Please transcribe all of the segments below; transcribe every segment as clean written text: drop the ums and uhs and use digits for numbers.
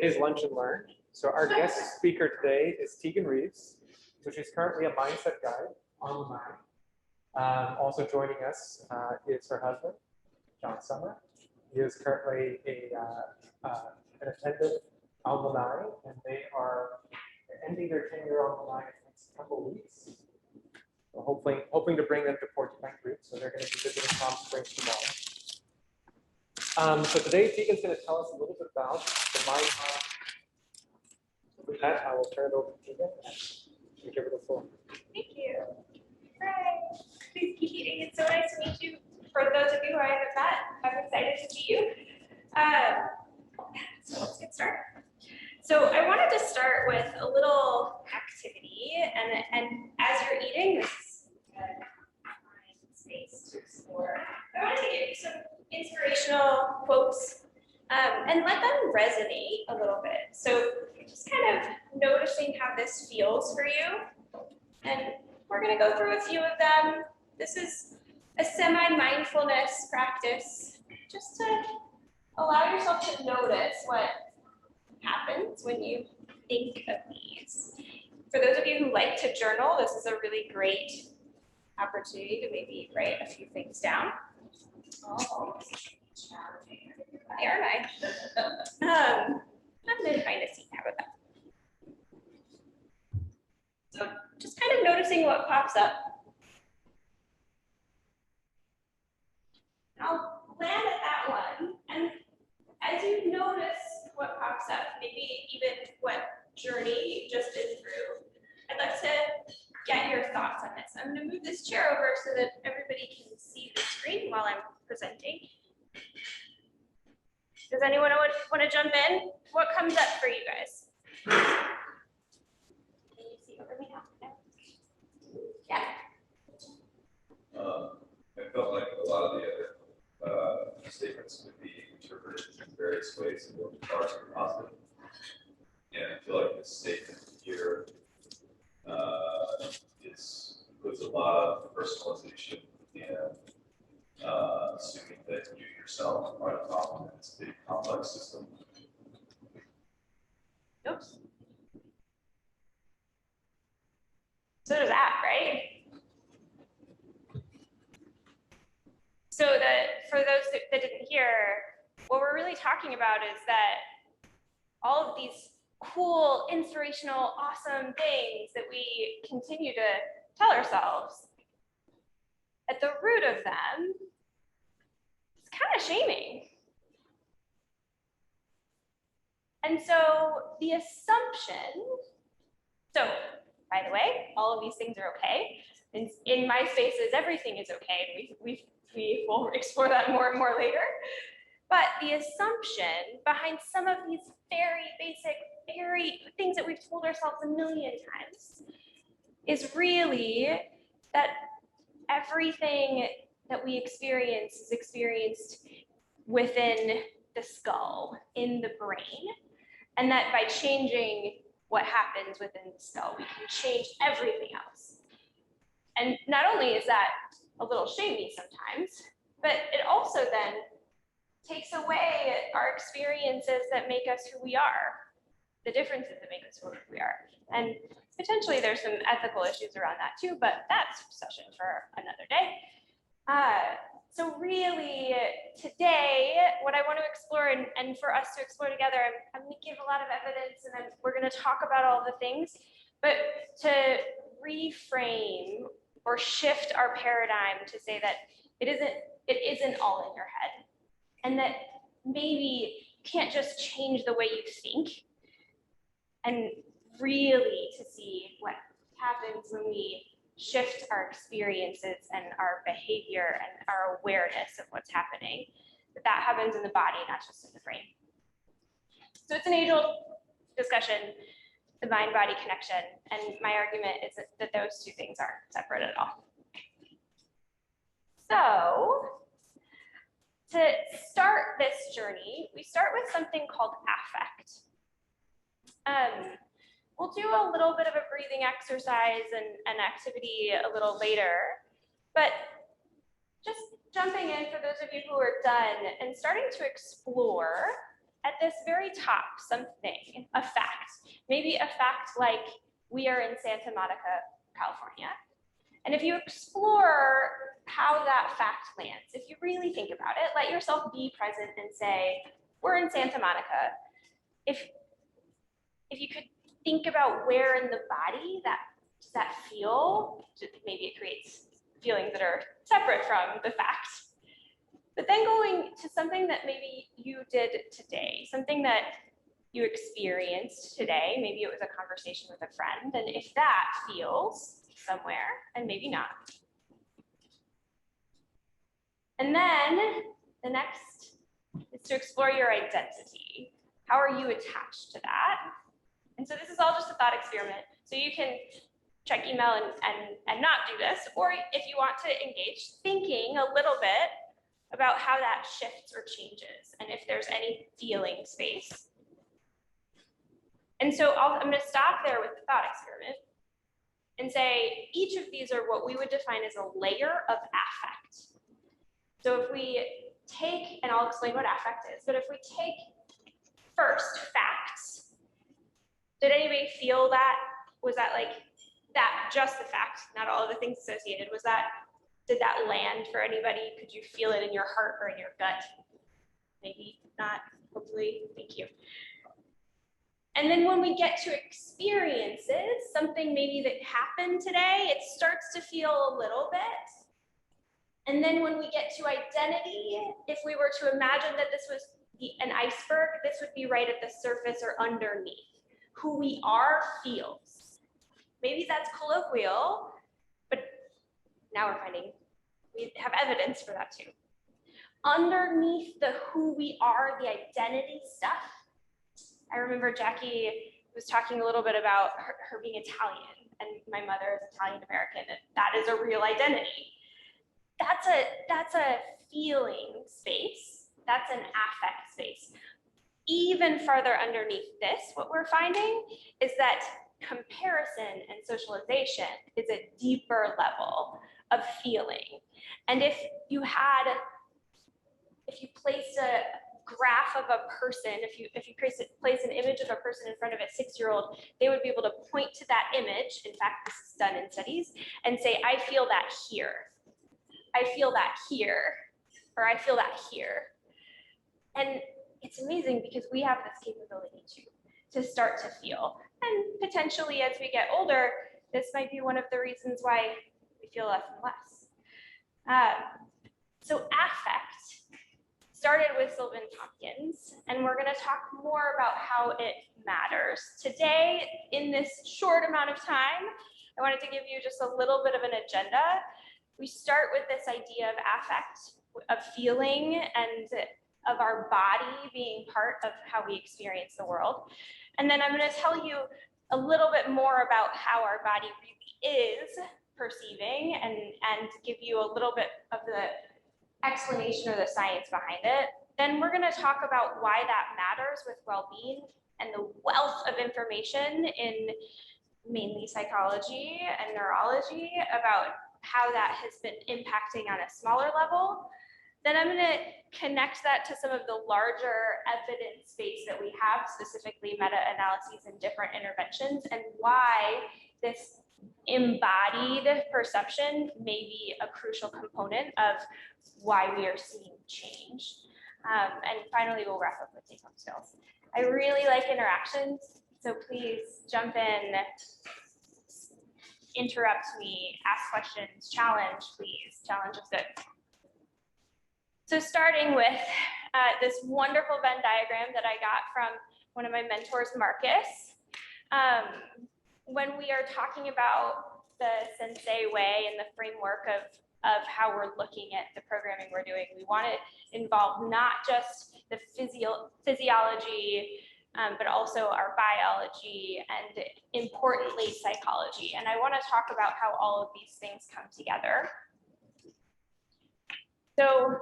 is Lunch and Learn. So our guest speaker today is Tegan Reeves. So she's currently a mindset guide online. Also joining us is her husband, John Summer. He is currently an attentive alumni, and they are ending their tenure alumni in the next couple of weeks. So hoping to bring them to Porcupine Creek. So they're going to be visiting Palm Springs tomorrow. So today, Tegan's going to tell us a little bit about the mind. With that, I will turn it over to Tegan and give her the floor. Thank you. Hi. Please keep eating. It's so nice to meet you. For those of you who I haven't met, I'm excited to meet you. So let's get started. So I wanted to start with a little activity, and as you're eating, this is a space to explore. I want to give you some inspirational quotes and let them resonate a little bit. So just kind of noticing how this feels for you. And we're going to go through a few of them. This is a semi-mindfulness practice, just to allow yourself to notice what happens when you think of these. For those of you who like to journal, this is a really great opportunity to maybe write a few things down. Oh, they are nice. I'm going to find a seat. How about that? So just kind of noticing what pops up. I'll land at that one, and as you notice what pops up, maybe even what journey you just been through, I'd like to get your thoughts on this. I'm going to move this chair over so that everybody can see the screen while I'm presenting. Does anyone want to jump in? What comes up for you guys? Can you see over me now? Yeah. I felt like a lot of the other statements would be interpreted in various ways and both positive and positive. And I feel like this statement here includes a lot of personalization and assuming that you yourself are the problem in this big complex system. Oops. So does that, right? So that for those that didn't hear, what we're really talking about is that all of these cool, inspirational, awesome things that we continue to tell ourselves, at the root of them, it's kind of shaming. And so the assumption, so by the way, all of these things are okay. In my spaces, everything is okay. And we will explore that more and more later. But the assumption behind some of these very basic, very things that we've told ourselves a million times is really that everything that we experience is experienced within the skull, in the brain. And that by changing what happens within the skull, we can change everything else. And not only is that a little shamey sometimes, but it also then takes away our experiences that make us who we are, the differences that make us who we are. And potentially there's some ethical issues around that too, but that's a session for another day. So really today, what I want to explore and for us to explore together, I'm going to give a lot of evidence and then we're going to talk about all the things, but to reframe or shift our paradigm to say that it isn't all in your head, and that maybe you can't just change the way you think, and really to see what happens when we shift our experiences and our behavior and our awareness of what's happening, that happens in the body, not just in the brain. So it's an age-old discussion, the mind-body connection, and my argument is that those two things aren't separate at all. So to start this journey, we start with something called affect. We'll do a little bit of a breathing exercise and activity a little later, but just jumping in for those of you who are done and starting to explore at this very top, something, a fact, maybe a fact like we are in Santa Monica, California. And if you explore how that fact lands, if you really think about it, let yourself be present and say, we're in Santa Monica. If you could think about where in the body does that feel, maybe it creates feelings that are separate from the fact. But then going to something that maybe you did today, something that you experienced today, maybe it was a conversation with a friend, and if that feels somewhere, and maybe not. And then the next is to explore your identity. How are you attached to that? And so this is all just a thought experiment. So you can check email and not do this, or if you want to engage, thinking a little bit about how that shifts or changes, and if there's any feeling space. And so I'm going to stop there with the thought experiment and say each of these are what we would define as a layer of affect. So if we take, and I'll explain what affect is, but if we take first facts, did anybody feel that? Was that like that, just the fact, not all of the things associated? Did that land for anybody? Could you feel it in your heart or in your gut? Maybe not, hopefully, thank you. And then when we get to experiences, something maybe that happened today, it starts to feel a little bit. And then when we get to identity, if we were to imagine that this was an iceberg, this would be right at the surface or underneath. Who we are feels. Maybe that's colloquial, but now we're finding we have evidence for that too. Underneath the who we are, the identity stuff, I remember Jackie was talking a little bit about her being Italian, and my mother is Italian American, and that is a real identity. That's a feeling space. That's an affect space. Even further underneath this, what we're finding is that comparison and socialization is a deeper level of feeling. And if you placed a graph of a person, if you place an image of a person in front of a 6-year-old, they would be able to point to that image. In fact, this is done in studies, and say, I feel that here. I feel that here, or I feel that here. And it's amazing because we have this capability to start to feel. And potentially as we get older, this might be one of the reasons why we feel less and less. So affect started with Sylvan Tompkins, and we're going to talk more about how it matters. Today, in this short amount of time, I wanted to give you just a little bit of an agenda. We start with this idea of affect, of feeling, and of our body being part of how we experience the world. And then I'm going to tell you a little bit more about how our body really is perceiving, and give you a little bit of the explanation or the science behind it. Then we're going to talk about why that matters with well-being and the wealth of information in mainly psychology and neurology about how that has been impacting on a smaller level. Then I'm going to connect that to some of the larger evidence base that we have, specifically meta-analyses and different interventions, and why this embodied perception may be a crucial component of why we are seeing change. And finally, we'll wrap up with take-home skills. I really like interactions, so please jump in, interrupt me, ask questions, challenge, please. Challenge is good. So starting with this wonderful Venn diagram that I got from one of my mentors, Marcus. When we are talking about the Sensei way and the framework of how we're looking at the programming we're doing, we want to involve not just the physiology, but also our biology and importantly, psychology. And I want to talk about how all of these things come together. So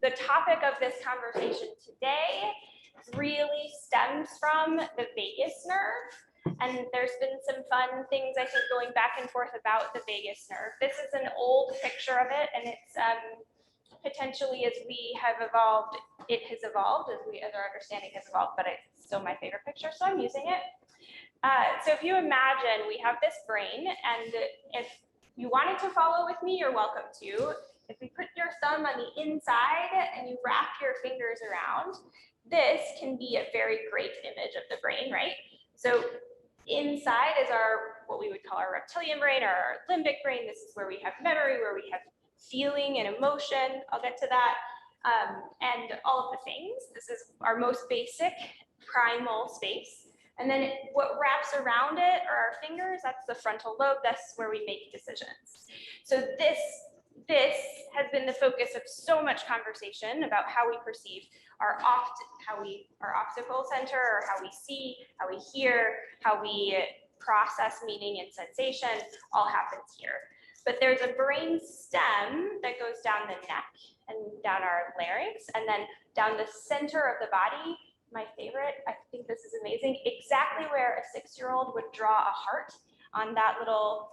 the topic of this conversation today really stems from the vagus nerve. And there's been some fun things, I think, going back and forth about the vagus nerve. This is an old picture of it, and it's potentially as we have evolved, it has evolved as our understanding has evolved, but it's still my favorite picture, so I'm using it. So if you imagine we have this brain, and if you wanted to follow with me, you're welcome to. If we put your thumb on the inside and you wrap your fingers around, this can be a very great image of the brain, right? So inside is what we would call our reptilian brain or our limbic brain. This is where we have memory, where we have feeling and emotion. I'll get to that. And all of the things. This is our most basic primal space. And then what wraps around it are our fingers. That's the frontal lobe. That's where we make decisions. So this has been the focus of so much conversation about how we perceive our optical center, or how we see, how we hear, how we process meaning and sensation, all happens here. But there's a brain stem that goes down the neck and down our larynx, and then down the center of the body. My favorite, I think this is amazing, exactly where a 6-year-old would draw a heart on that little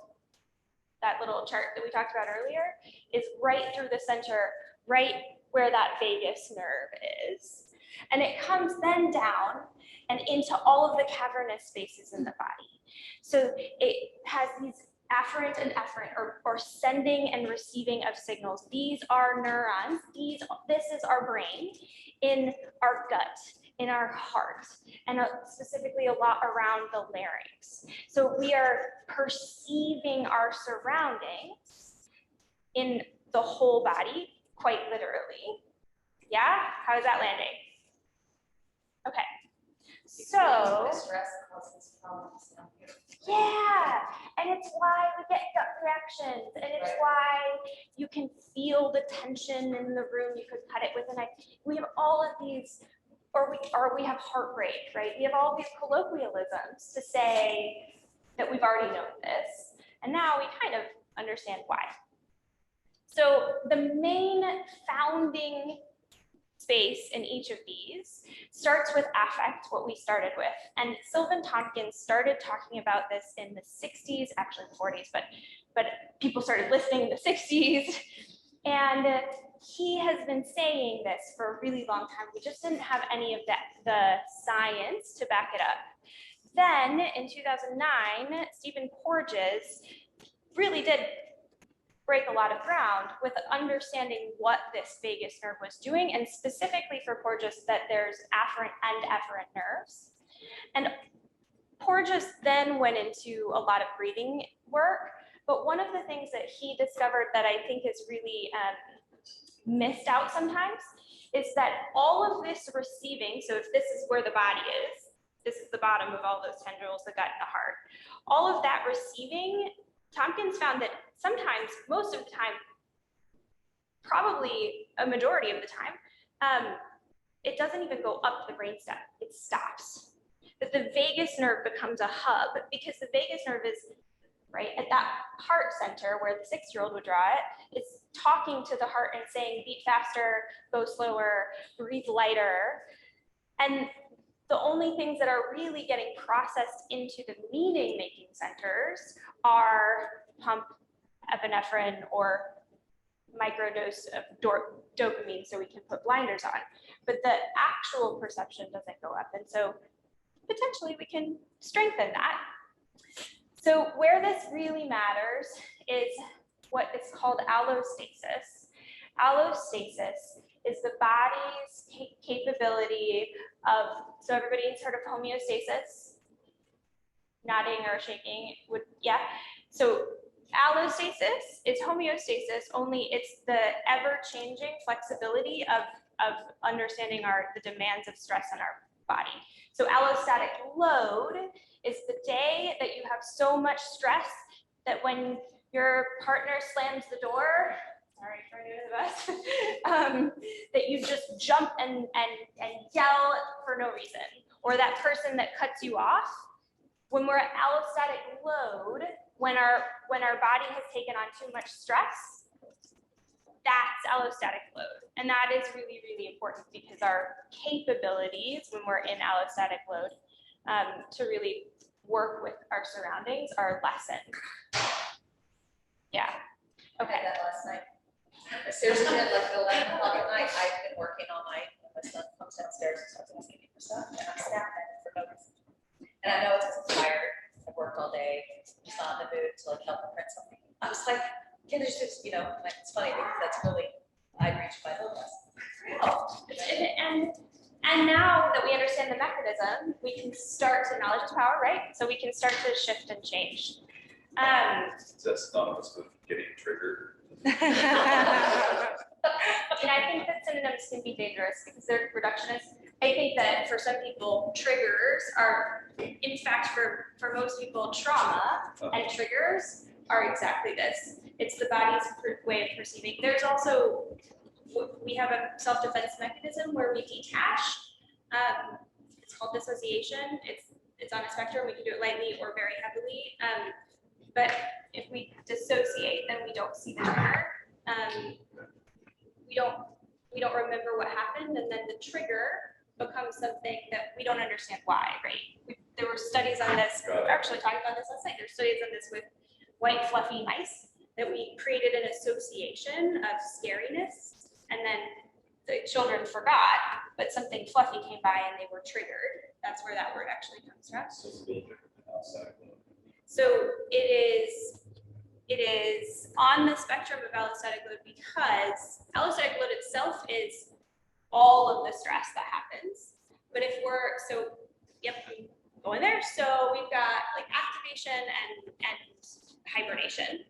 chart that we talked about earlier, is right through the center, right where that vagus nerve is. And it comes then down and into all of the cavernous spaces in the body. So it has these afferent and efferent, or sending and receiving of signals. These are neurons. This is our brain in our gut, in our heart, and specifically a lot around the larynx. So we are perceiving our surroundings in the whole body, quite literally. Yeah? How is that landing? Okay. So, stress causes problems down here. yeah, and it's why we get gut reactions, and it's why you can feel the tension in the room. You could cut it with a knife. We have all of these, or we have heartbreak, right? We have all these colloquialisms to say that we've already known this, and now we kind of understand why. So the main founding space in each of these starts with affect, what we started with. And Sylvan Tompkins started talking about this in the 60s, actually the 40s, but people started listening in the 60s. And he has been saying this for a really long time. We just didn't have any of the science to back it up. Then in 2009, Stephen Porges really did break a lot of ground with understanding what this vagus nerve was doing, and specifically for Porges that there's afferent and efferent nerves. And Porges then went into a lot of breathing work, but one of the things that he discovered that I think is really missed out sometimes is that all of this receiving, so if this is where the body is, this is the bottom of all those tendrils, the gut and the heart, all of that receiving, Tompkins found that sometimes, most of the time, probably a majority of the time, it doesn't even go up the brainstem, it stops. That the vagus nerve becomes a hub, because the vagus nerve is right at that heart center where the 6-year-old would draw it. It's talking to the heart and saying, beat faster, go slower, breathe lighter. And the only things that are really getting processed into the meaning-making centers are pump epinephrine or microdose of dopamine, so we can put blinders on. But the actual perception doesn't go up. And so potentially we can strengthen that. So where this really matters is what is called allostasis. Allostasis is the body's capability of, so everybody's heard of homeostasis? Nodding or shaking would, yeah. So allostasis is homeostasis, only it's the ever-changing flexibility of understanding the demands of stress on our body. So allostatic load is the day that you have so much stress that when your partner slams the door, sorry for any of us, that you just jump and yell for no reason. Or that person that cuts you off. When we're at allostatic load, when our body has taken on too much stress, that's allostatic load. And that is really, really important because our capabilities when we're in allostatic load to really work with our surroundings are lessened. Yeah. I Okay. had that last night. Seriously, at like 11 o'clock at night, I've been working all night, and my son comes downstairs and starts asking me for stuff, and I'm snapping for no reason. And I know it's because I'm tired, I worked all day, just not in the mood to like help him print something. I was like, can you just, you know, like, it's funny because that's really, I reached my limits. Oh, And now that we understand the mechanism, we can start to, knowledge is power, right? So we can start to shift and change. That's synonymous with getting triggered. And I think that synonyms can be dangerous because they're reductionist. I think that for some people, triggers are, in fact, for most people, trauma and triggers are exactly this. It's the body's way of perceiving. There's also, we have a self-defense mechanism where we detach. It's called dissociation. It's on a spectrum. We can do it lightly or very heavily. But if we dissociate, then we don't see the trigger. We don't remember what happened, and then the trigger becomes something that we don't understand why, right? There were studies on this. We were actually talking about this last night. There's studies on this with white fluffy mice that we created an association of scariness, and then the children forgot, but something fluffy came by and they were triggered. That's where that word actually comes from. So it's a little different than outside. So it is on the spectrum of allostatic load because allostatic load itself is all of the stress that happens. But if we're, so, yep, I'm going there. So we've got like activation and hibernation.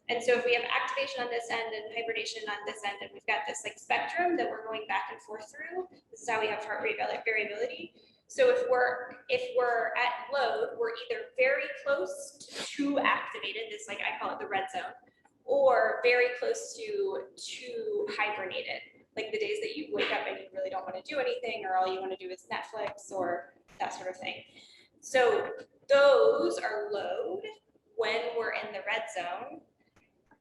And so if we have activation on this end and hibernation on this end, and we've got this like spectrum that we're going back and forth through, this is how we have heart rate variability. So if we're at load, we're either very close to activated, this like I call it the red zone, or very close to hibernated, like the days that you wake up and you really don't want to do anything, or all you want to do is Netflix or that sort of thing. So those are load when we're in the red zone,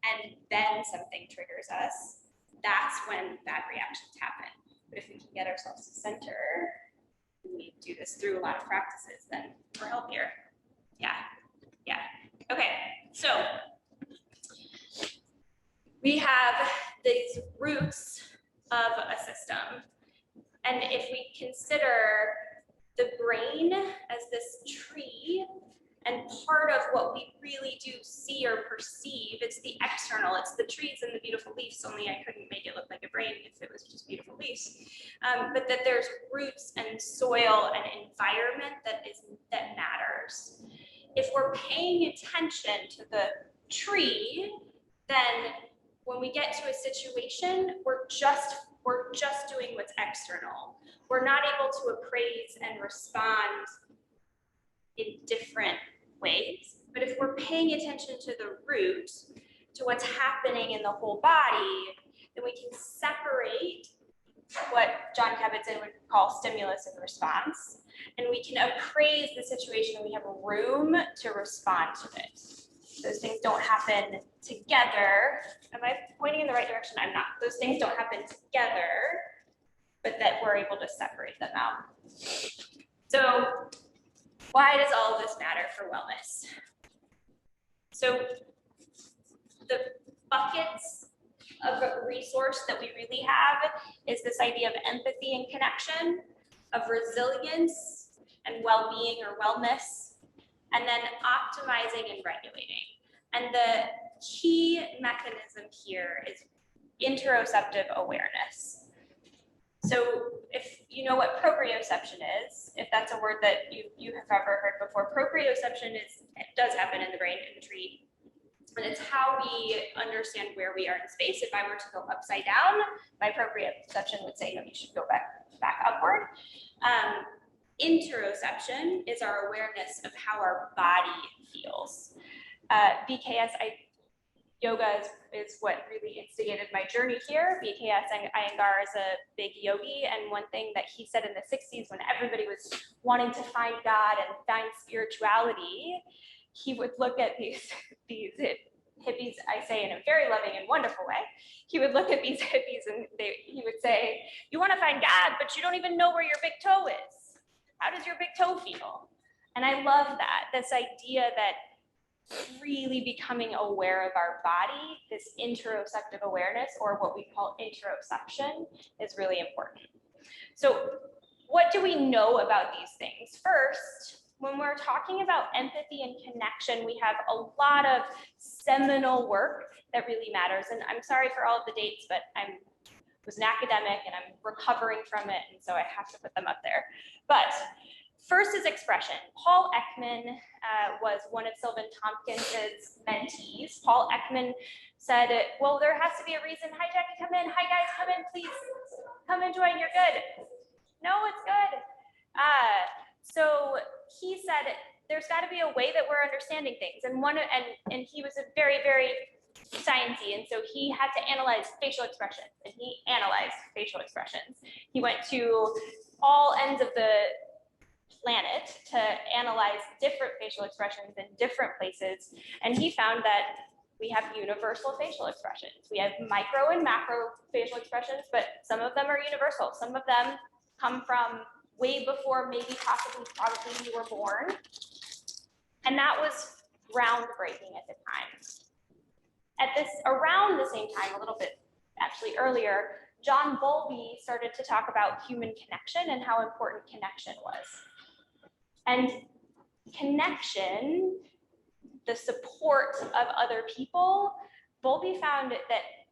and then something triggers us. That's when bad reactions happen. But if we can get ourselves to center, we do this through a lot of practices, then we're healthier. Yeah. Okay, so we have these roots of a system. And if we consider the brain as this tree, and part of what we really do see or perceive, it's the external, it's the trees and the beautiful leaves, only I couldn't make it look like a brain if it was just beautiful leaves. But that there's roots and soil and environment that matters. If we're paying attention to the tree, then when we get to a situation, we're just doing what's external. We're not able to appraise and respond in different ways. But if we're paying attention to the root, to what's happening in the whole body, then we can separate what John Kabat-Zinn would call stimulus and response, and we can appraise the situation. We have room to respond to it. Those things don't happen together. Am I pointing in the right direction? I'm not. Those things don't happen together, but that we're able to separate them out. So why does all of this matter for wellness? So the buckets of a resource that we really have is this idea of empathy and connection, of resilience and well-being or wellness, and then optimizing and regulating. And the key mechanism here is interoceptive awareness. So if you know what proprioception is, if that's a word that you have ever heard before, proprioception does happen in the brain, in the tree. And it's how we understand where we are in space. If I were to go upside down, my proprioception would say, no, you should go back upward. Interoception is our awareness of how our body feels. BKS yoga is what really instigated my journey here. BKS Iyengar is a big yogi, and one thing that he said in the 60s when everybody was wanting to find God and find spirituality, he would look at these hippies, I say in a very loving and wonderful way, he would look at these hippies and he would say, you want to find God, but you don't even know where your big toe is. How does your big toe feel? And I love that, this idea that really becoming aware of our body, this interoceptive awareness, or what we call interoception, is really important. So what do we know about these things? First, when we're talking about empathy and connection, we have a lot of seminal work that really matters. And I'm sorry for all of the dates, but I was an academic and I'm recovering from it, and so I have to put them up there. But first is expression. Paul Ekman was one of Sylvan Tompkins's mentees. Paul Ekman said, well, there has to be a reason. Hi, Jackie, come in. Hi, guys, come in, please. Come and join, you're good. No, it's good. So he said, there's got to be a way that we're understanding things. And he was a very, very sciencey, and so he had to analyze facial expressions, and he analyzed facial expressions. He went to all ends of the planet to analyze different facial expressions in different places, and he found that we have universal facial expressions. We have micro and macro facial expressions, but some of them are universal. Some of them come from way before maybe possibly probably we were born, and that was groundbreaking at the time. Around the same time, a little bit actually earlier, John Bowlby started to talk about human connection and how important connection was. And connection, the support of other people, Bowlby found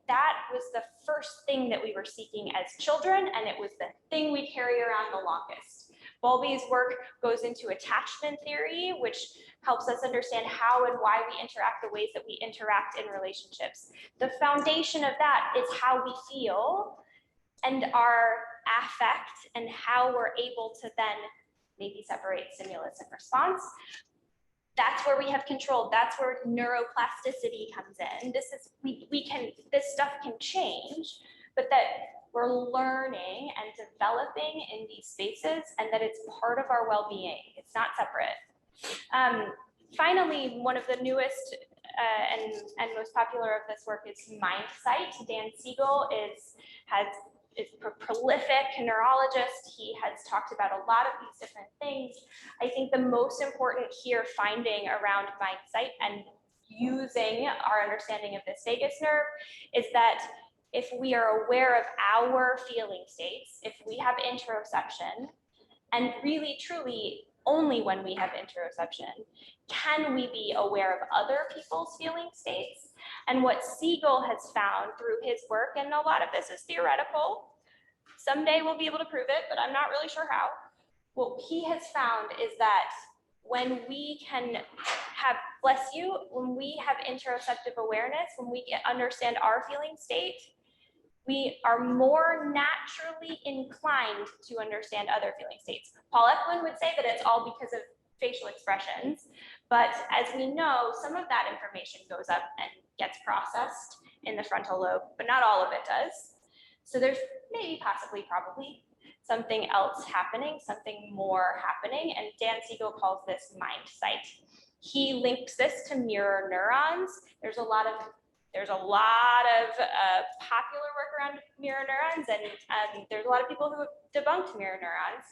that was the first thing that we were seeking as children, and it was the thing we carry around the longest. Bowlby's work goes into attachment theory, which helps us understand how and why we interact the ways that we interact in relationships. The foundation of that is how we feel and our affect and how we're able to then maybe separate stimulus and response. That's where we have control. That's where neuroplasticity comes in. This stuff can change, but that we're learning and developing in these spaces, and that it's part of our well-being. It's not separate. Finally, one of the newest and most popular of this work is MindSight. Dan Siegel is a prolific neurologist. He has talked about a lot of these different things. I think the most important here finding around MindSight and using our understanding of this vagus nerve is that if we are aware of our feeling states, if we have interoception, and really truly only when we have interoception, can we be aware of other people's feeling states? And what Siegel has found through his work, and a lot of this is theoretical, someday we'll be able to prove it, but I'm not really sure how. What he has found is that when we can have, bless you, when we have interoceptive awareness, when we understand our feeling state, we are more naturally inclined to understand other feeling states. Paul Ekman would say that it's all because of facial expressions, but as we know, some of that information goes up and gets processed in the frontal lobe, but not all of it does. So there's maybe, possibly, probably something else happening, something more happening, and Dan Siegel calls this MindSight. He links this to mirror neurons. There's a lot of popular work around mirror neurons, and there's a lot of people who have debunked mirror neurons.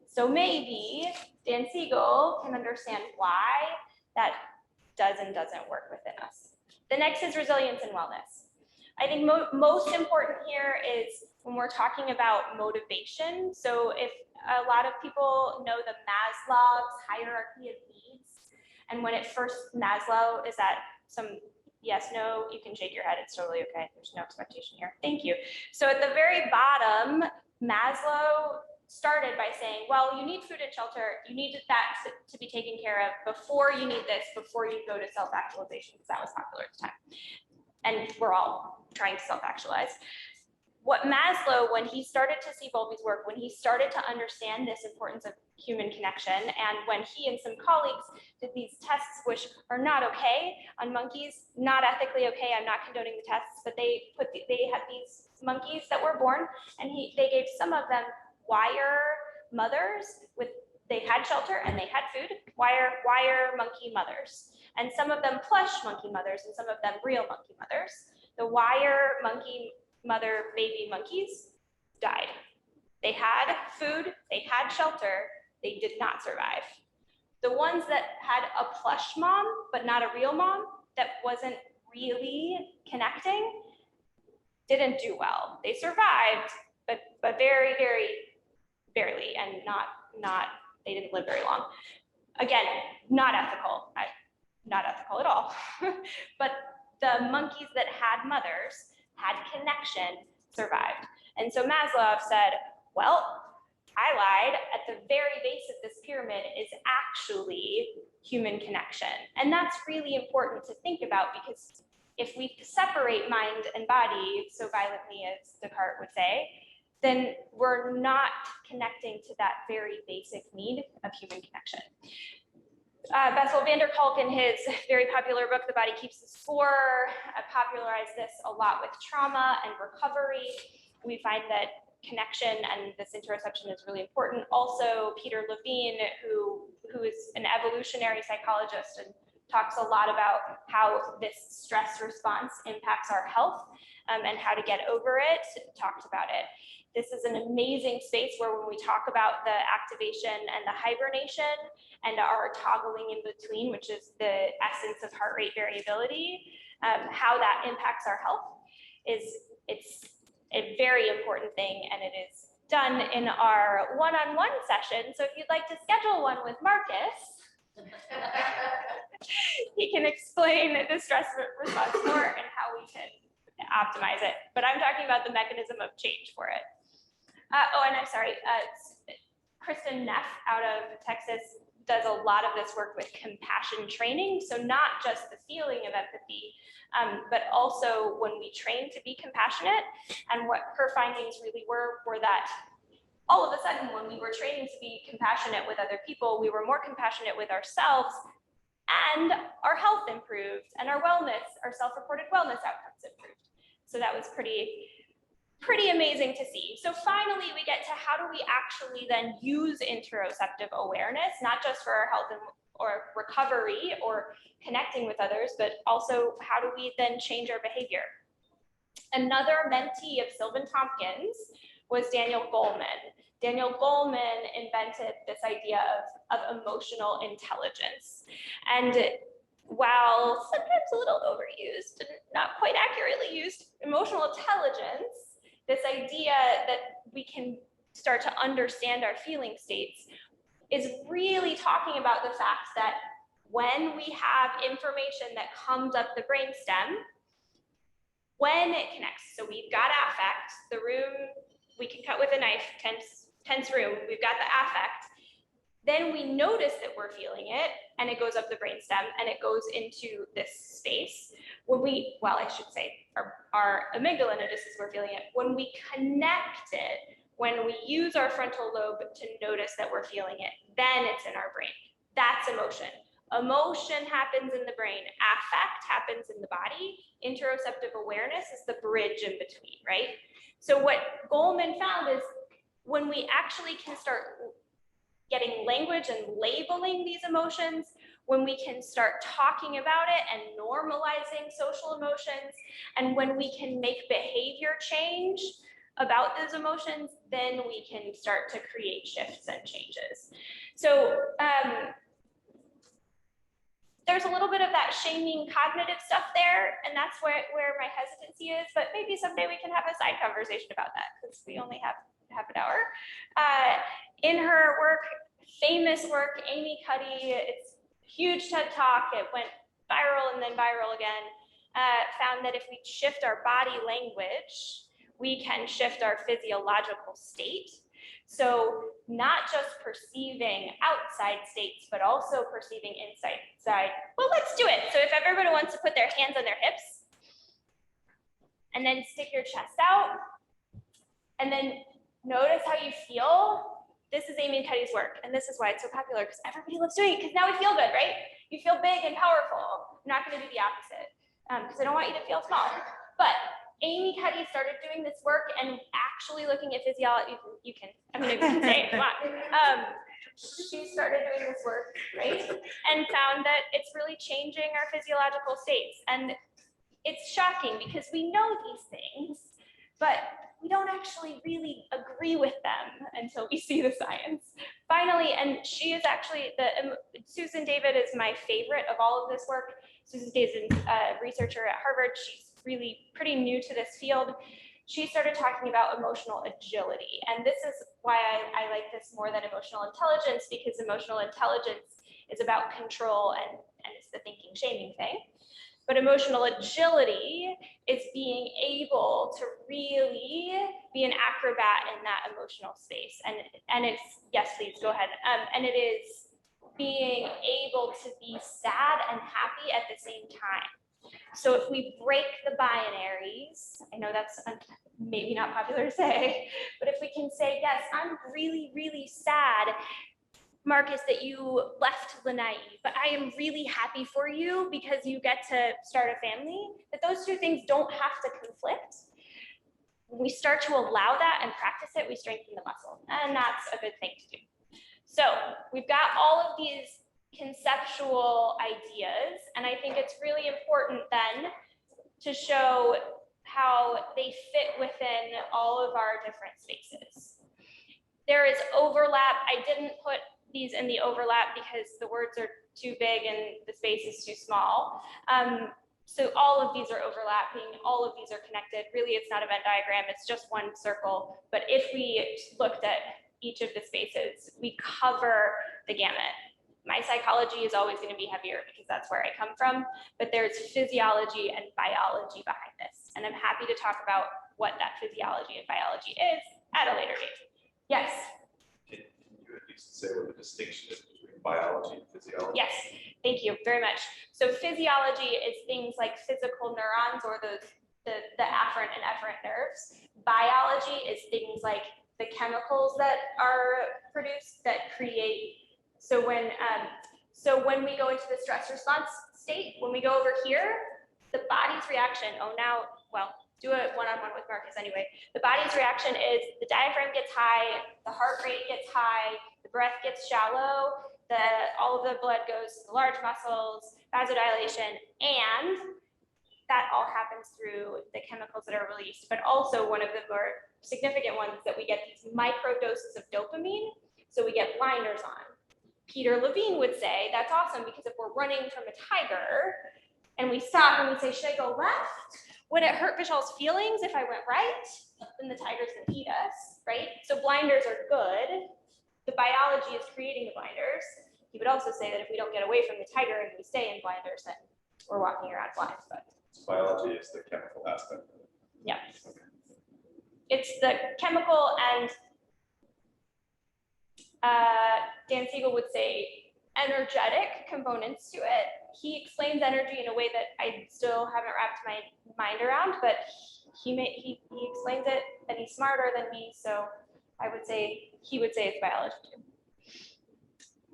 So maybe Dan Siegel can understand why that does and doesn't work within us. The next is resilience and wellness. I think most important here is when we're talking about motivation. So if a lot of people know the Maslow's hierarchy of needs, and when it first, Maslow, is that some yes, no, you can shake your head, it's totally okay. There's no expectation here. Thank you. So at the very bottom, Maslow started by saying, well, you need food and shelter. You need that to be taken care of before you need this, before you go to self-actualization, because that was popular at the time. And we're all trying to self-actualize. What Maslow, when he started to see Bowlby's work, when he started to understand this importance of human connection, and when he and some colleagues did these tests, which are not okay on monkeys, not ethically okay, I'm not condoning the tests, but they had these monkeys that were born, and they gave some of them wire mothers they had shelter and they had food, wire monkey mothers, and some of them plush monkey mothers, and some of them real monkey mothers. The wire monkey mother baby monkeys died. They had food, they had shelter, they did not survive. The ones that had a plush mom, but not a real mom, that wasn't really connecting, didn't do well. They survived, but very, very barely, and they didn't live very long. Again, not ethical, not ethical at all. But the monkeys that had mothers, had connection, survived. And so Maslow said, well, I lied, at the very base of this pyramid is actually human connection. And that's really important to think about, because if we separate mind and body so violently as Descartes would say, then we're not connecting to that very basic need of human connection. Bessel van der Kolk, in his very popular book, The Body Keeps the Score, popularized this a lot with trauma and recovery. We find that connection and this interoception is really important. Also, Peter Levine, who is an evolutionary psychologist and talks a lot about how this stress response impacts our health and how to get over it, talked about it. This is an amazing space where when we talk about the activation and the hibernation and our toggling in between, which is the essence of heart rate variability, how that impacts our health it's a very important thing, and it is done in our one-on-one session. So if you'd like to schedule one with Marcus, he can explain the stress response more and how we can optimize it. But I'm talking about the mechanism of change for it. Oh, and I'm sorry, Kristen Neff out of Texas does a lot of this work with compassion training. So not just the feeling of empathy, but also when we train to be compassionate. And what her findings really were that all of a sudden, when we were training to be compassionate with other people, we were more compassionate with ourselves, and our health improved, and our wellness, our self-reported wellness outcomes improved. So that was pretty amazing to see. So finally, we get to how do we actually then use interoceptive awareness, not just for our health or recovery or connecting with others, but also how do we then change our behavior? Another mentee of Sylvan Tompkins was Daniel Goleman. Daniel Goleman invented this idea of emotional intelligence. And while sometimes a little overused and not quite accurately used, emotional intelligence, this idea that we can start to understand our feeling states, is really talking about the fact that when we have information that comes up the brainstem, when it connects, so we've got affect, the room, we can cut with a knife, tense room, we've got the affect, then we notice that we're feeling it, and it goes up the brainstem, and it goes into this space. When we, well, I should say, our amygdala notices we're feeling it. When we connect it, when we use our frontal lobe to notice that we're feeling it, then it's in our brain. That's emotion. Emotion happens in the brain. Affect happens in the body. Interoceptive awareness is the bridge in between, right? So what Goleman found is when we actually can start getting language and labeling these emotions, when we can start talking about it and normalizing social emotions, and when we can make behavior change about those emotions, then we can start to create shifts and changes. So there's a little bit of that shaming cognitive stuff there, and that's where my hesitancy is, but maybe someday we can have a side conversation about that, because we only have half an hour. In her work, famous work, Amy Cuddy, it's a huge TED Talk, it went viral and then viral again, found that if we shift our body language, we can shift our physiological state. So not just perceiving outside states, but also perceiving inside. Well, let's do it. So if everybody wants to put their hands on their hips, and then stick your chest out, and then notice how you feel. This is Amy Cuddy's work, and this is why it's so popular, because everybody loves doing it, because now we feel good, right? You feel big and powerful. I'm not going to do the opposite, because I don't want you to feel small. But Amy Cuddy started doing this work and actually looking at physiology. You can say it if you want. She started doing this work, right? And found that it's really changing our physiological states. And it's shocking because we know these things, but we don't actually really agree with them until we see the science. finally, and she is actually, Susan David is my favorite of all of this work. Susan David is a researcher at Harvard. She's really pretty new to this field. She started talking about emotional agility. And this is why I like this more than emotional intelligence, because emotional intelligence is about control and it's the thinking shaming thing. But emotional agility is being able to really be an acrobat in that emotional space. And it's, yes, please go ahead. And it is being able to be sad and happy at the same time. So if we break the binaries, I know that's maybe not popular to say, but if we can say, yes, I'm really, really sad, Marcus, that you left Lanai, but I am really happy for you because you get to start a family, that those two things don't have to conflict. When we start to allow that and practice it, we strengthen the muscle, and that's a good thing to do. So we've got all of these conceptual ideas, and I think it's really important then to show how they fit within all of our different spaces. There is overlap. I didn't put these in the overlap because the words are too big and the space is too small. So all of these are overlapping, all of these are connected. Really, it's not a Venn diagram, it's just one circle. But if we looked at each of the spaces, we cover the gamut. My psychology is always going to be heavier because that's where I come from, but there's physiology and biology behind this. And I'm happy to talk about what that physiology and biology is at a later date. Yes? Can you at least say what the distinction is between biology and physiology? Yes, thank you very much. So physiology is things like physical neurons or the afferent and efferent nerves. Biology is things like the chemicals that are produced that create. So when we go into the stress response state, when we go over here, the body's reaction, do a one-on-one with Marcus anyway. The body's reaction is the diaphragm gets high, the heart rate gets high, the breath gets shallow, all of the blood goes to the large muscles, vasodilation, and that all happens through the chemicals that are released. But also one of the more significant ones is that we get these micro doses of dopamine, so we get blinders on. Peter Levine would say, that's awesome because if we're running from a tiger and we stop and we say, should I go left? Would it hurt Vishal's feelings if I went right? Then the tiger's gonna eat us, right? So blinders are good. The biology is creating the blinders. He would also say that if we don't get away from the tiger and we stay in blinders, then we're walking around blind. But Biology is the chemical aspect of it. yeah. It's the chemical, and Dan Siegel would say energetic components to it. He explains energy in a way that I still haven't wrapped my mind around, but he explains it, and he's smarter than me, so I would say he would say it's biology too.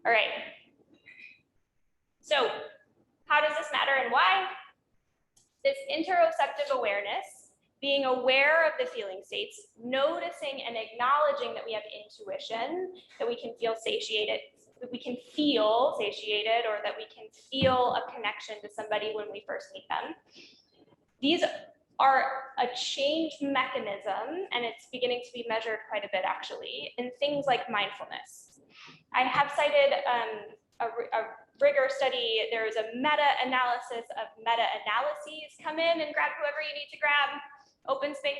All right. So how does this matter and why? This interoceptive awareness, being aware of the feeling states, noticing and acknowledging that we have intuition, that we can feel satiated, that we can feel satiated, or that we can feel a connection to somebody when we first meet them. These are a change mechanism, and it's beginning to be measured quite a bit actually, in things like mindfulness. I have cited a rigor study. There is a meta-analysis of meta-analyses. Come in and grab whoever you need to grab. Open space,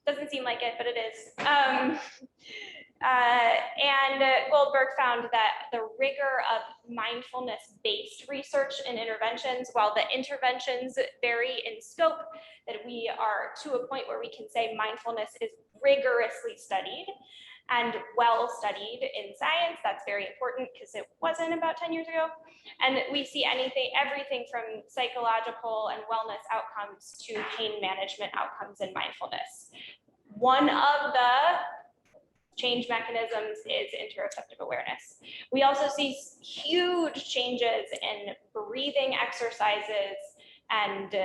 doesn't seem like it, but it is. And Goldberg found that the rigor of mindfulness-based research and interventions, while the interventions vary in scope, that we are to a point where we can say mindfulness is rigorously studied and well studied in science. That's very important because it wasn't about 10 years ago. And we see everything from psychological and wellness outcomes to pain management outcomes in mindfulness. One of the change mechanisms is interoceptive awareness. We also see huge changes in breathing exercises, and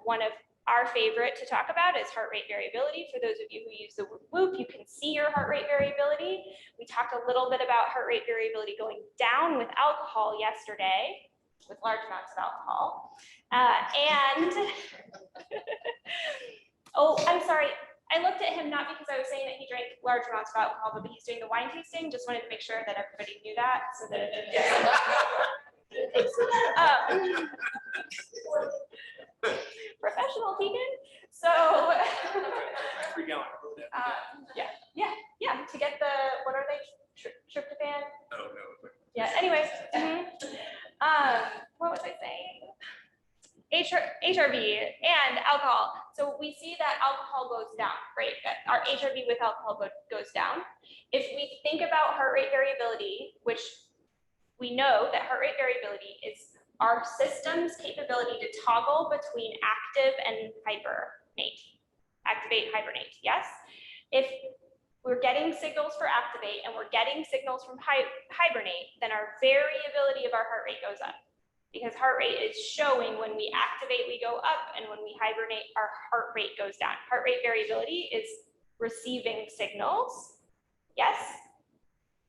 one of our favorite to talk about is heart rate variability. For those of you who use the Whoop, you can see your heart rate variability. We talked a little bit about heart rate variability going down with alcohol yesterday, with large amounts of alcohol. Oh, I'm sorry. I looked at him not because I was saying that he drank large amounts of alcohol, but he's doing the wine tasting. Just wanted to make sure that everybody knew that, so that it professional Tegan. So yeah, to get the, what are they, tryptophan? I don't know. Yeah, anyways. What was I saying? HRV and alcohol. So we see that alcohol goes down, right? That our HRV with alcohol goes down. If we think about heart rate variability, which we know that heart rate variability is our system's capability to toggle between active and hibernate. Activate, hibernate, yes? If we're getting signals for activate and we're getting signals from hibernate, then our variability of our heart rate goes up. Because heart rate is showing when we activate, we go up, and when we hibernate, our heart rate goes down. Heart rate variability is receiving signals, yes?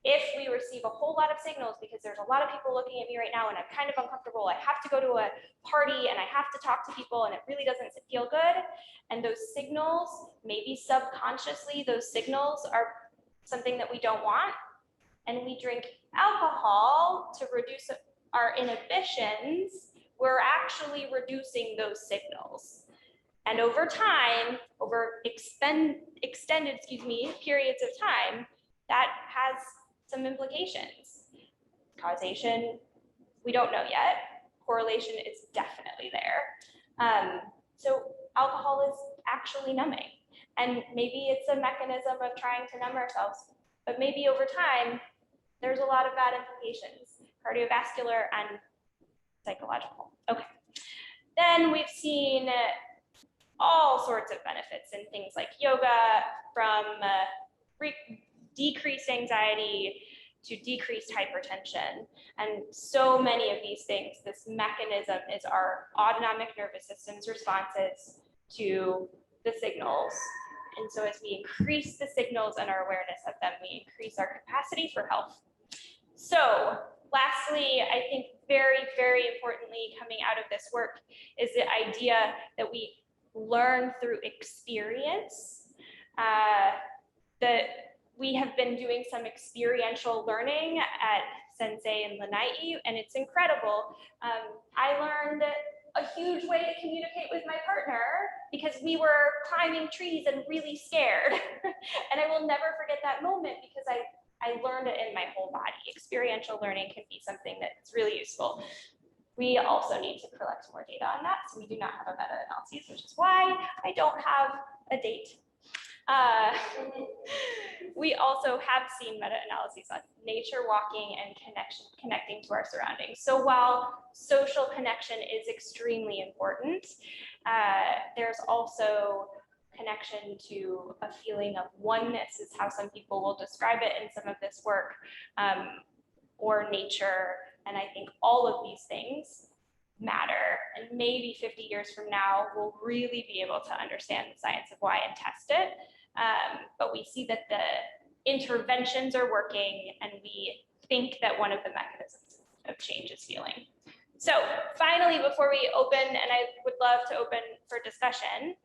If we receive a whole lot of signals, because there's a lot of people looking at me right now and I'm kind of uncomfortable, I have to go to a party and I have to talk to people and it really doesn't feel good, and those signals, maybe subconsciously, those signals are something that we don't want, and we drink alcohol to reduce our inhibitions, we're actually reducing those signals. And over time, over extended periods of time, that has some implications. Causation, we don't know yet. Correlation is definitely there. So alcohol is actually numbing. And maybe it's a mechanism of trying to numb ourselves, but maybe over time, there's a lot of bad implications, cardiovascular and psychological. Okay. Then we've seen all sorts of benefits in things like yoga, from decreased anxiety to decreased hypertension. And so many of these things, this mechanism is our autonomic nervous system's responses to the signals. And so as we increase the signals and our awareness of them, we increase our capacity for health. So lastly, I think very, very importantly, coming out of this work is the idea that we learn through experience, that we have been doing some experiential learning at Sensei and Lanai, and it's incredible. I learned a huge way to communicate with my partner because we were climbing trees and really scared. And I will never forget that moment because I learned it in my whole body. Experiential learning can be something that's really useful. We also need to collect more data on that, so we do not have a meta-analysis, which is why I don't have a date. We also have seen meta-analyses on nature walking and connecting to our surroundings. So while social connection is extremely important, there's also connection to a feeling of oneness is how some people will describe it in some of this work, or nature. And I think all of these things matter. And maybe 50 years from now, we'll really be able to understand the science of why and test it. But we see that the interventions are working, and we think that one of the mechanisms of change is feeling. So finally, before we open, and I would love to open for discussion,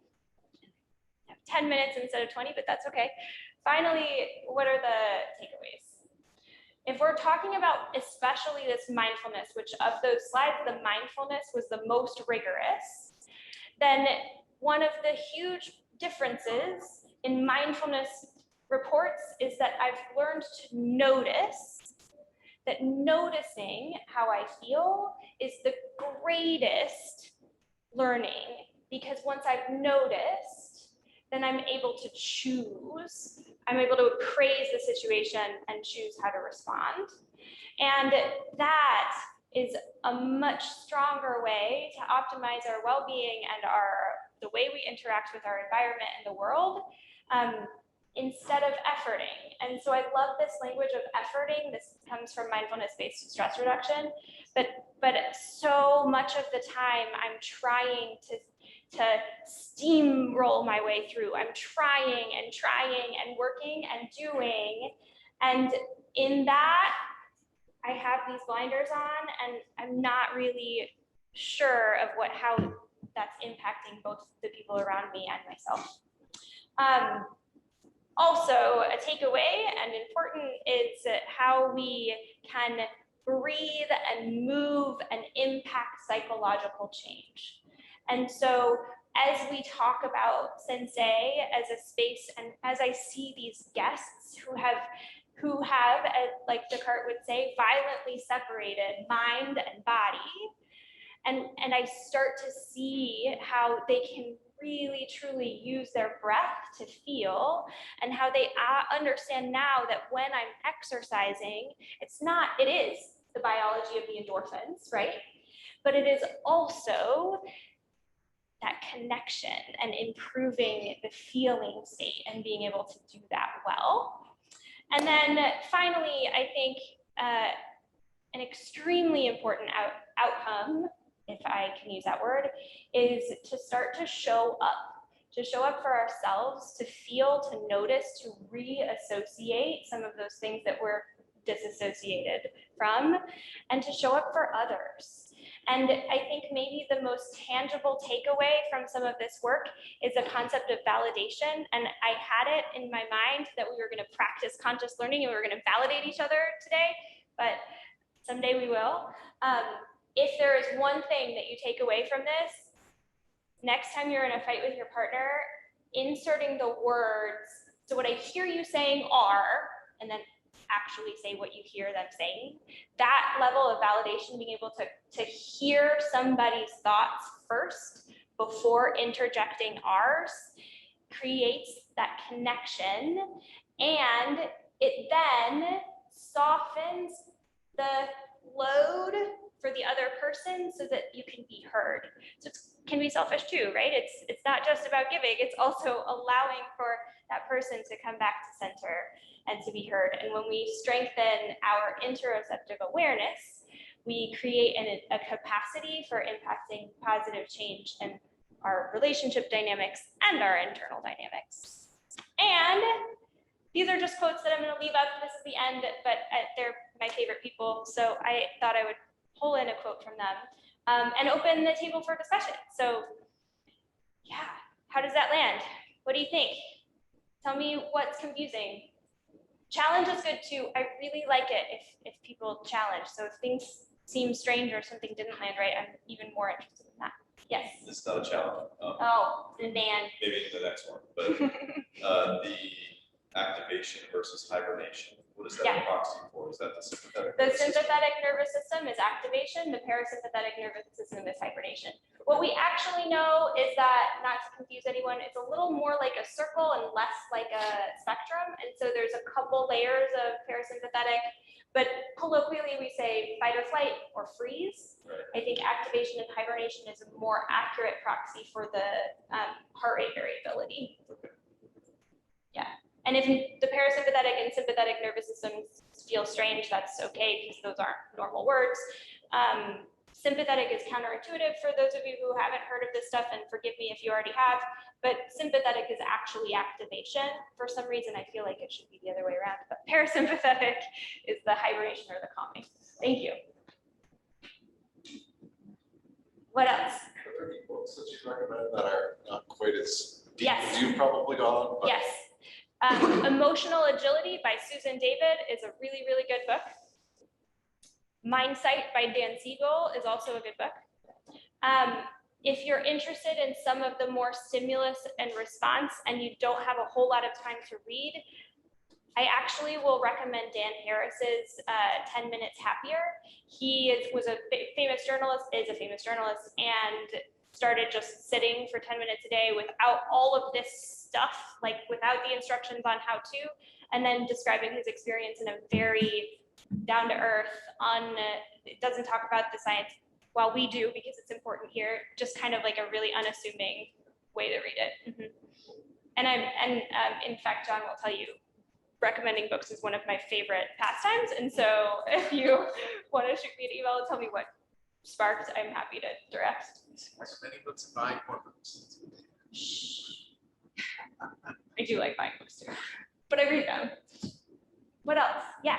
10 minutes instead of 20, but that's okay. Finally, what are the takeaways? If we're talking about especially this mindfulness, which of those slides, the mindfulness was the most rigorous, then one of the huge differences in mindfulness reports is that I've learned to notice that noticing how I feel is the greatest learning, because once I've noticed, then I'm able to choose. I'm able to appraise the situation and choose how to respond. And that is a much stronger way to optimize our well-being and the way we interact with our environment and the world, instead of efforting. And so I love this language of efforting. This comes from mindfulness-based stress reduction, but so much of the time I'm trying to steamroll my way through. I'm trying and working and doing. And in that, I have these blinders on, and I'm not really sure of how that's impacting both the people around me and myself. Also, a takeaway and important is how we can breathe and move and impact psychological change. And so as we talk about Sensei as a space, and as I see these guests who have, like Descartes would say, violently separated mind and body, and I start to see how they can really truly use their breath to feel, and how they understand now that when I'm exercising, it is the biology of the endorphins, right? But it is also that connection and improving the feeling state and being able to do that well. And then finally, I think an extremely important outcome, if I can use that word, is to start to show up for ourselves, to feel, to notice, to reassociate some of those things that we're disassociated from, and to show up for others. And I think maybe the most tangible takeaway from some of this work is the concept of validation. And I had it in my mind that we were going to practice conscious learning and we were going to validate each other today, but someday we will. If there is one thing that you take away from this, next time you're in a fight with your partner, inserting the words, so what I hear you saying are, and then actually say what you hear them saying, that level of validation, being able to hear somebody's thoughts first before interjecting ours, creates that connection, and it then softens the load for the other person so that you can be heard. So it can be selfish too, right? It's not just about giving, it's also allowing for that person to come back to center and to be heard. And when we strengthen our interoceptive awareness, we create a capacity for impacting positive change in our relationship dynamics and our internal dynamics. And these are just quotes that I'm going to leave up. This is the end, but they're my favorite people. So I thought I would pull in a quote from them and open the table for discussion. So yeah, how does that land? What do you think? Tell me what's confusing. Challenge is good too. I really like it if people challenge. So if things seem strange or something didn't land right, I'm even more interested in that. Yes. This is not a challenge. Oh, man. Maybe the next one, but the activation versus hibernation. What is that a proxy for? Is that the sympathetic? The sympathetic nervous system is activation. The parasympathetic nervous system is hibernation. What we actually know is that, not to confuse anyone, it's a little more like a circle and less like a spectrum. And so there's a couple layers of parasympathetic, but colloquially we say fight or flight or freeze. Right. I think activation and hibernation is a more accurate proxy for the heart rate variability. Okay. Yeah. And if the parasympathetic and sympathetic nervous systems feel strange, that's okay because those aren't normal words. Sympathetic is counterintuitive for those of you who haven't heard of this stuff, and forgive me if you already have, but sympathetic is actually activation. For some reason, I feel like it should be the other way around, but parasympathetic is the hibernation or the calming. Thank you. What else? Are there any books that you recommend that are not quite as deep Yes. as you've probably gone? But... Yes. Emotional Agility by Susan David is a really, really good book. Mindsight by Dan Siegel is also a good book. If you're interested in some of the more stimulus and response and you don't have a whole lot of time to read, I actually will recommend Dan Harris's 10 Minutes Happier. He was a famous journalist, and started just sitting for 10 minutes a day without all of this stuff, like without the instructions on how to, and then describing his experience in a very down to earth, it doesn't talk about the science, while we do because it's important here, just kind of like a really unassuming way to read it. Mm-hmm. And in fact, John will tell you, recommending books is one of my favorite pastimes. And so if you want to shoot me an email and tell me what sparked, I'm happy to direct. As many books and buying more books. I do like buying books too, but I read them. What else? Yeah.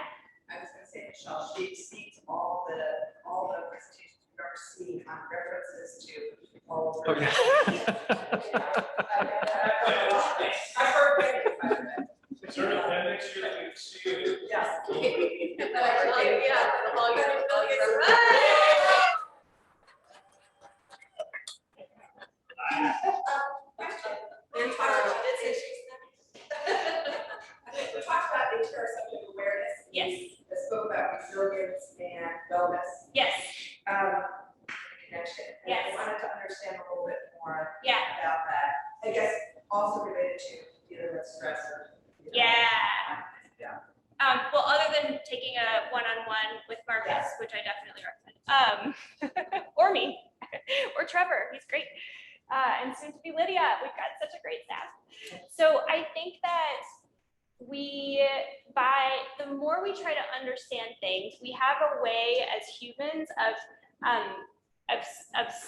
I was going to say, Michelle, she exceeds all the presentations we've ever seen on references to all of her. Okay. I resilience and wellness. Yes, Connection. And Yes. I wanted to understand a little bit more yeah, about that. I guess also related to dealing with stress or. yeah. Yeah. Well, other than taking a one-on-one with Marcus, Yes. which I definitely recommend, or me, or Trevor, he's great, and soon to be Lydia. We've got such a great staff. So I think that the more we try to understand things, we have a way as humans of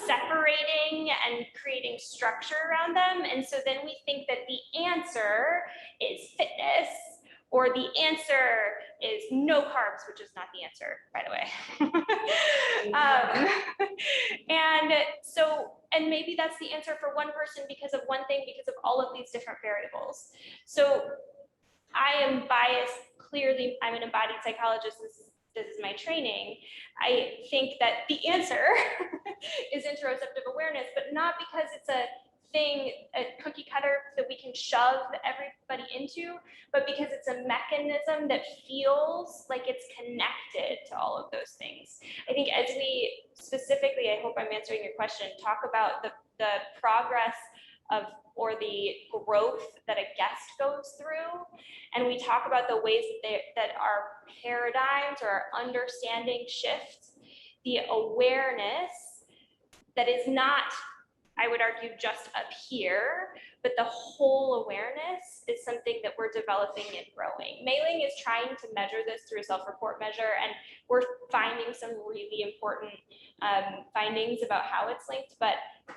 separating and creating structure around them, and so then we think that the answer is fitness. Or the answer is no carbs, which is not the answer, by the way. And maybe that's the answer for one person because of one thing, because of all of these different variables. So I am biased. Clearly, I'm an embodied psychologist. This is my training. I think that the answer is interoceptive awareness, but not because it's a cookie cutter that we can shove everybody into, but because it's a mechanism that feels like it's connected to all of those things. I think as we specifically, I hope I'm answering your question, talk about the progress of or the growth that a guest goes through, and we talk about the ways that our paradigms or our understanding shifts, the awareness that is not, I would argue, just up here, but the whole awareness is something that we're developing and growing. Mailing is trying to measure this through a self-report measure, and we're finding some really important findings about how it's linked, but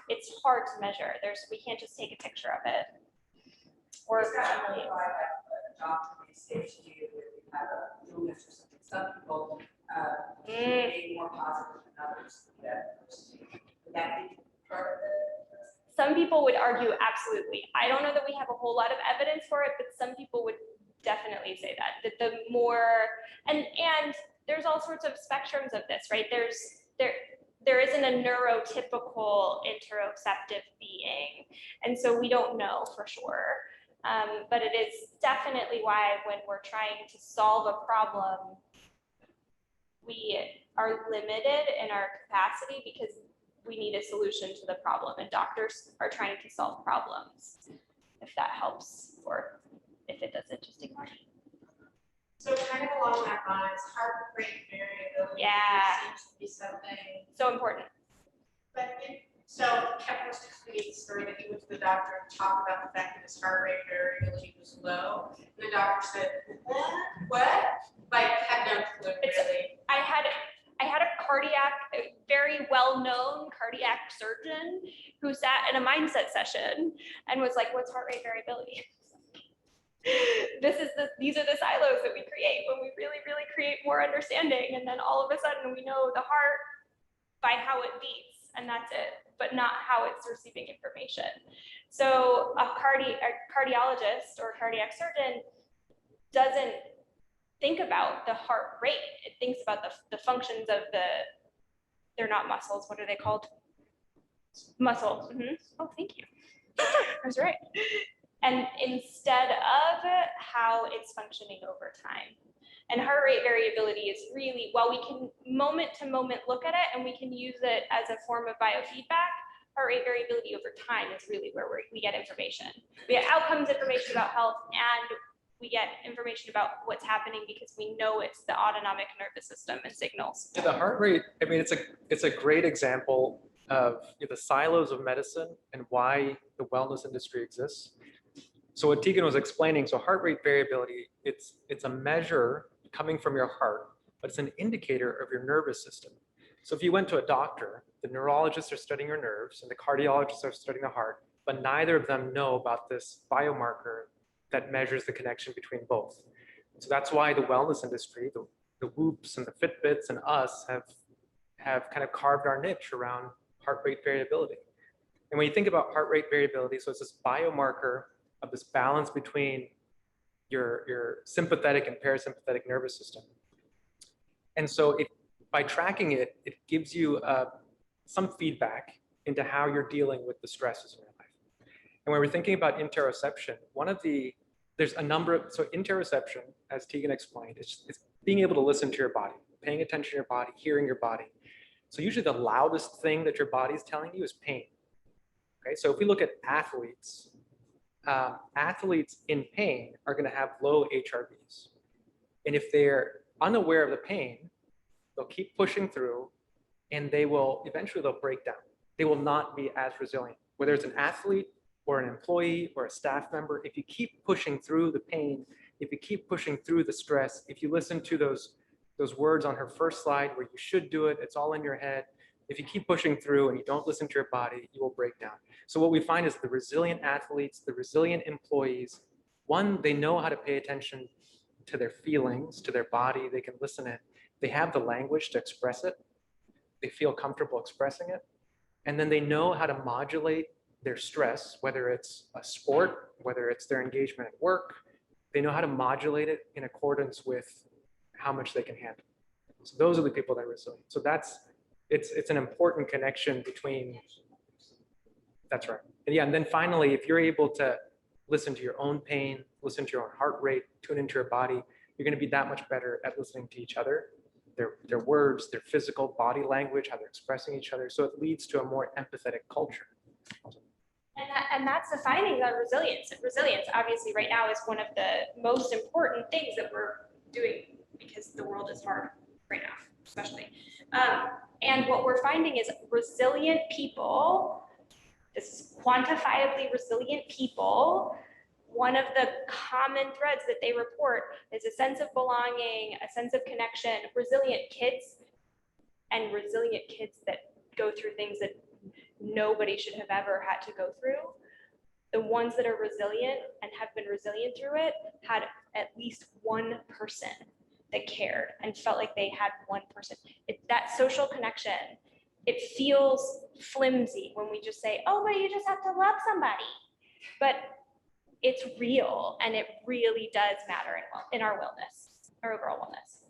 it's hard to measure. We can't just take a picture of it. Or It's not really like a doctor may say to you if you have a illness or something. Some people may be more positive than others. Would that be part of it? Some people would argue absolutely. I don't know that we have a whole lot of evidence for it, but some people would definitely say that the more, and there's all sorts of spectrums of this, right? There isn't a neurotypical interoceptive being, and so we don't know for sure. But it is definitely why when we're trying to solve a problem, we are limited in our capacity because we need a solution to the problem, and doctors are trying to solve problems, if that helps, or if it doesn't, just ignore it. So kind of along that lines, heart rate variability seems to be something. So important. But so Kevin was to create the story that he went to the doctor and talked about the fact that his heart rate variability was low. And the doctor said, what? Like, had no clue really. I had a very well-known cardiac surgeon who sat in a mindset session and was like, what's heart rate variability? These are the silos that we create when we really, really create more understanding. And then all of a sudden we know the heart by how it beats, and that's it, but not how it's receiving information. So a cardiologist or cardiac surgeon doesn't think about the heart rate. It thinks about the functions of they're not muscles. What are they called? Muscles. Mm-hmm. Oh, thank you. That's right. And instead of how it's functioning over time. And heart rate variability is really, while we can moment to moment look at it and we can use it as a form of biofeedback, heart rate variability over time is really where we get information. We get outcomes information about health, and we get information about what's happening because we know it's the autonomic nervous system and signals. Yeah, the heart rate, I mean, it's a great example of the silos of medicine and why the wellness industry exists. So what Tegan was explaining, so heart rate variability, it's a measure coming from your heart, but it's an indicator of your nervous system. So if you went to a doctor, the neurologists are studying your nerves and the cardiologists are studying the heart, but neither of them know about this biomarker that measures the connection between both. So that's why the wellness industry, the Whoops and the Fitbits and us have kind of carved our niche around heart rate variability. And when you think about heart rate variability, so it's this biomarker of this balance between your sympathetic and parasympathetic nervous system. And so by tracking it, it gives you some feedback into how you're dealing with the stresses in your life. And when we're thinking about interoception, there's a number of, so interoception, as Tegan explained, it's being able to listen to your body, paying attention to your body, hearing your body. So usually the loudest thing that your body is telling you is pain. Okay, so if we look at athletes, athletes in pain are going to have low HRVs. And if they're unaware of the pain, they'll keep pushing through and eventually they'll break down. They will not be as resilient. Whether it's an athlete or an employee or a staff member, if you keep pushing through the pain, if you keep pushing through the stress, if you listen to those words on her first slide where you should do it, it's all in your head. If you keep pushing through and you don't listen to your body, you will break down. So what we find is the resilient athletes, the resilient employees, one, they know how to pay attention to their feelings, to their body. They can listen it. They have the language to express it. They feel comfortable expressing it. And then they know how to modulate their stress, whether it's a sport, whether it's their engagement at work. They know how to modulate it in accordance with how much they can handle. So those are the people that are resilient. So it's an important connection between, that's right. And yeah, and then finally, if you're able to listen to your own pain, listen to your own heart rate, tune into your body, you're going to be that much better at listening to each other, their words, their physical body language, how they're expressing each other. So it leads to a more empathetic culture. And that's the findings on resilience. And resilience, obviously, right now is one of the most important things that we're doing because the world is hard right now, especially. And what we're finding is resilient people, this is quantifiably resilient people, one of the common threads that they report is a sense of belonging, a sense of connection, resilient kids, and resilient kids that go through things that nobody should have ever had to go through. The ones that are resilient and have been resilient through it had at least one person that cared and felt like they had one person. That social connection, it feels flimsy when we just say, oh, but you just have to love somebody. But it's real, and it really does matter in our wellness, our overall wellness.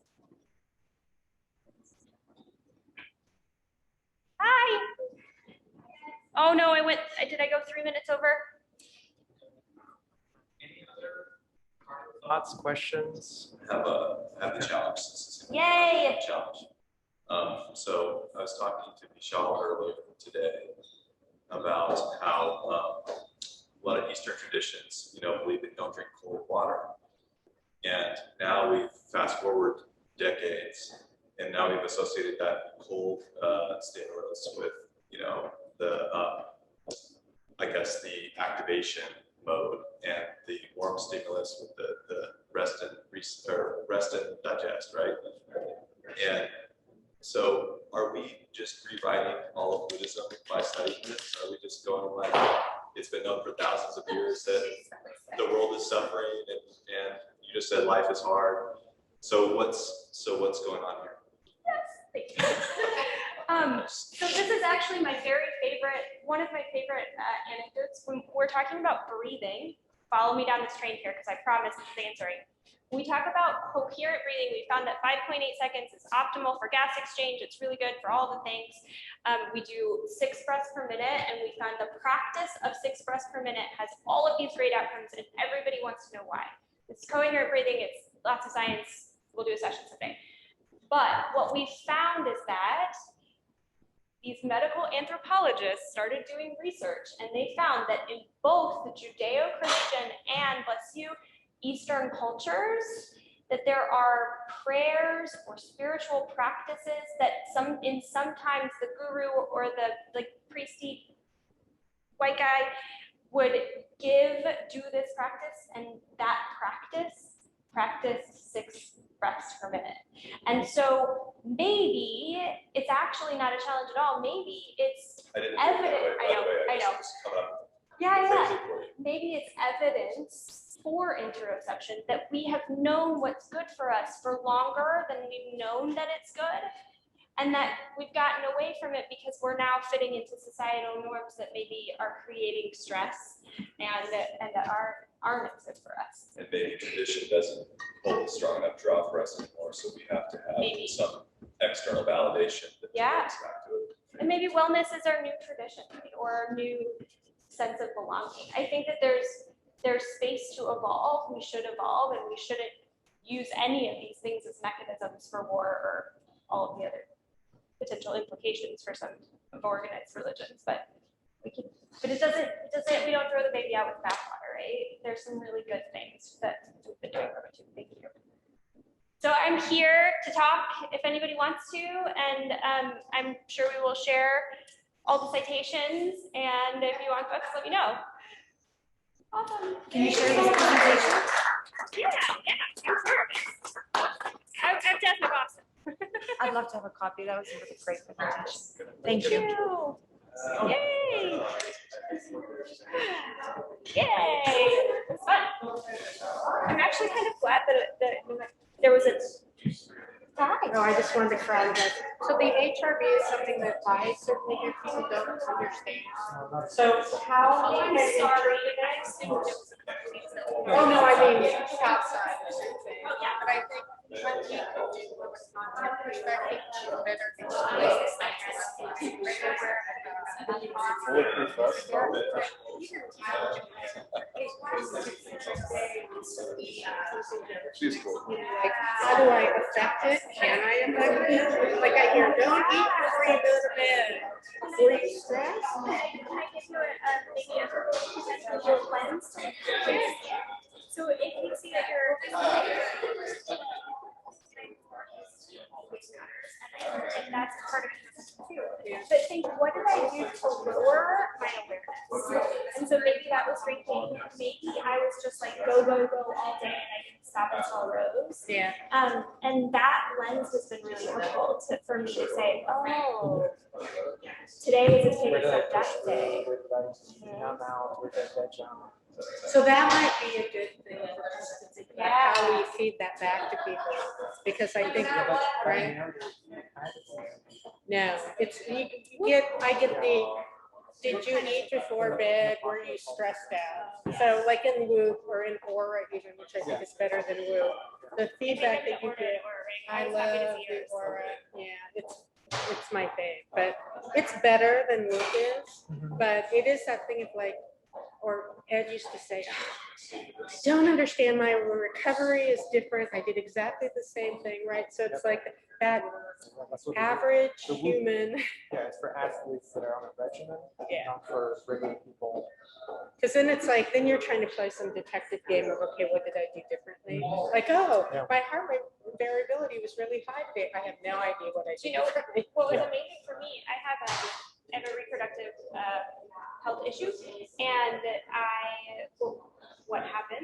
Hi. Oh no, did I go 3 minutes over? Any other thoughts, questions? I have the challenge. Yay! Challenge. So I was talking to Vishal earlier today about how a lot of Eastern traditions, believe that you don't drink cold water. And now we've fast forward decades, and now we've associated that cold stimulus with, the activation mode, and the warm stimulus with the rest and digest, right? And so are we just rewriting all of Buddhism by studying this? Are we just going like, it's been known for thousands of years that the world is suffering, and you just said life is hard. So what's going on here? So this is actually one of my favorite anecdotes. When we're talking about breathing, follow me down this train here because I promise this is answering. When we talk about coherent breathing, we found that 5.8 seconds is optimal for gas exchange. It's really good for all the things. We do 6 breaths per minute, and we found the practice of 6 breaths per minute has all of these great outcomes, and everybody wants to know why. It's coherent breathing, it's lots of science. We'll do a session someday. But what we found is that these medical anthropologists started doing research, and they found that in both the Judeo-Christian and, bless you, Eastern cultures, that there are prayers or spiritual practices that sometimes the guru or the priesty white guy would do this practice, and that practice 6 breaths per minute. And so maybe it's actually not a challenge at all. Maybe it's evidence. I know. Yeah. Maybe it's evidence for interoception that we have known what's good for us for longer than we've known that it's good, and that we've gotten away from it because we're now fitting into societal norms that maybe are creating stress and that aren't good for us. And maybe tradition doesn't hold a strong enough draw for us anymore, so we have to have some external validation that brings back to it. And maybe wellness is our new tradition, right? Or our new sense of belonging. I think that there's space to evolve. We should evolve, and we shouldn't use any of these things as mechanisms for war or all of the other potential implications for some of organized religions, but it doesn't, we don't throw the baby out with the bathwater, right? There's some really good things that we've been doing from it too. Thank you. So I'm here to talk if anybody wants to, and I'm sure we will share all the citations, and if you want books, let me know. Awesome. Can you share this presentation? Yeah, sure. I'm definitely awesome. I'd love to have a copy. That was a really great presentation. Thank you. Yay! Yay! It's fun. I'm actually kind of glad that there was a. No, I just wanted to correct that. So the HRV is something that I certainly hear people don't understand. So how I'm can sorry. Oh, no, I mean outside or something. But I think what we can do from a content perspective to better explain this She's cool. like, how do I affect it? Can I affect it? Like I hear, don't eat before you go to bed. Before you stress. Can I give you maybe a visual lens? So if you see that you're and that's part of it too. But think, what did I do to lower my awareness? And so maybe that was drinking. Maybe I was just like go all day and I didn't stop until rose. Yeah. And that lens has been really helpful for me to say, oh, today was a take a step back day. So that might be a good thing for us to think about how we feed that back to people, because I think, right? No, it's, I get the, did you eat before bed? Were you stressed out? So like in Whoop or in Aura even, which I think is better than Whoop, the feedback that you get, I love the Aura. Yeah, it's my fave, but it's better than Whoop is, but it is that thing of like, or Ed used to say, I don't understand, my recovery is different. I did exactly the same thing, right? So it's like that average human. Yeah, it's for athletes that are on a regimen, not for regular people. Because then it's like, then you're trying to play some detective game of, okay, what did I do differently? Like, oh, my heart rate variability was really high today. I have no idea what I did. You know, what was amazing for me, I have a reproductive health issue, and what happened